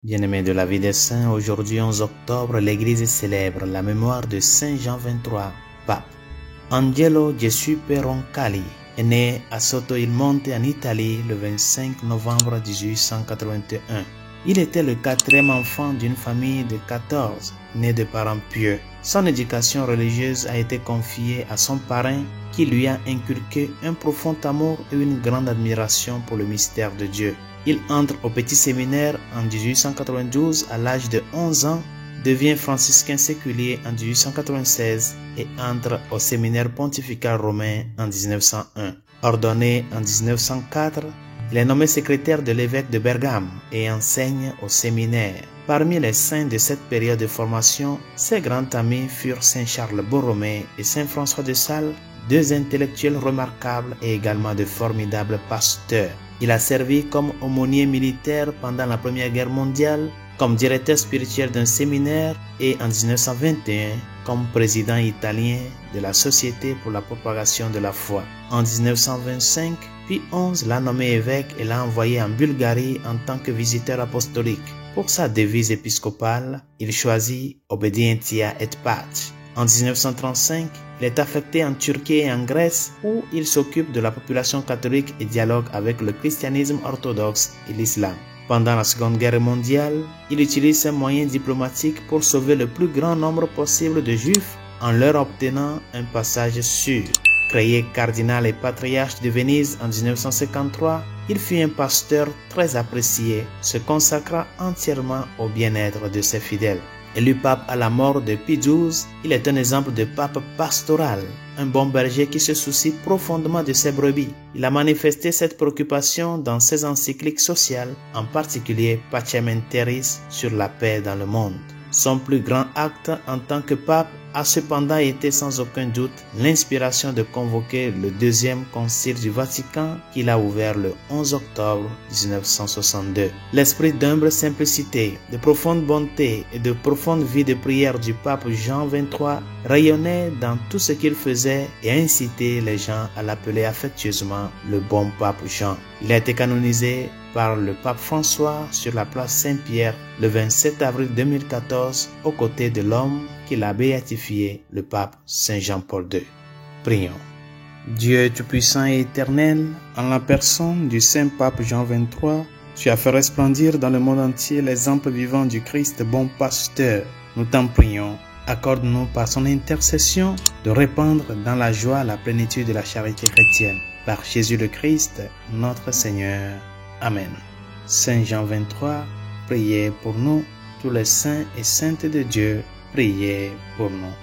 Bien-aimés de la vie des saints, aujourd'hui 11 octobre, l'Église célèbre la mémoire de Saint Jean XXIII, pape. Angelo Giuseppe Roncalli est né à Sotto il Monte en Italie le 25 novembre 1881. Il était le quatrième enfant d'une famille de 14, né de parents pieux. Son éducation religieuse a été confiée à son parrain qui lui a inculqué un profond amour et une grande admiration pour le mystère de Dieu. Il entre au petit séminaire en 1892 à l'âge de 11 ans, devient franciscain séculier en 1896 et entre au séminaire pontifical romain en 1901. Ordonné en 1904, il est nommé secrétaire de l'évêque de Bergame et enseigne au séminaire. Parmi les saints de cette période de formation, ses grands amis furent Saint Charles Borromée et Saint François de Sales, deux intellectuels remarquables et également de formidables pasteurs. Il a servi comme aumônier militaire pendant la Première Guerre mondiale, comme directeur spirituel d'un séminaire et en 1921 comme président italien de la Société pour la propagation de la foi. En 1925, Pie XI l'a nommé évêque et l'a envoyé en Bulgarie en tant que visiteur apostolique. Pour sa devise épiscopale, il choisit Obedientia et Pax. En 1935, il est affecté en Turquie et en Grèce où il s'occupe de la population catholique et dialogue avec le christianisme orthodoxe et l'islam. Pendant la Seconde Guerre mondiale, il utilise ses moyens diplomatiques pour sauver le plus grand nombre possible de juifs en leur obtenant un passage sûr. Créé cardinal et patriarche de Venise en 1953, il fut un pasteur très apprécié, se consacrant entièrement au bien-être de ses fidèles. Élu pape à la mort de Pie XII, il est un exemple de pape pastoral, un bon berger qui se soucie profondément de ses brebis. Il a manifesté cette préoccupation dans ses encycliques sociales, en particulier Pacem in Terris sur la paix dans le monde. Son plus grand acte en tant que pape a cependant été sans aucun doute l'inspiration de convoquer le deuxième concile du Vatican qu'il a ouvert le 11 octobre 1962. L'esprit d'humble simplicité, de profonde bonté et de profonde vie de prière du pape Jean XXIII rayonnait dans tout ce qu'il faisait et incitait les gens à l'appeler affectueusement le bon pape Jean. Il a été canonisé par le pape François sur la place Saint-Pierre le 27 avril 2014 aux côtés de l'homme qu'il a béatifié, le pape Saint Jean-Paul II. Prions. Dieu tout-puissant et éternel, en la personne du Saint Pape Jean XXIII, tu as fait resplendir dans le monde entier l'exemple vivant du Christ bon pasteur. Nous t'en prions. Accorde-nous par son intercession de répandre dans la joie la plénitude de la charité chrétienne. Par Jésus le Christ, notre Seigneur. Amen. Saint Jean XXIII, priez pour nous. Tous les saints et saintes de Dieu, priez pour nous.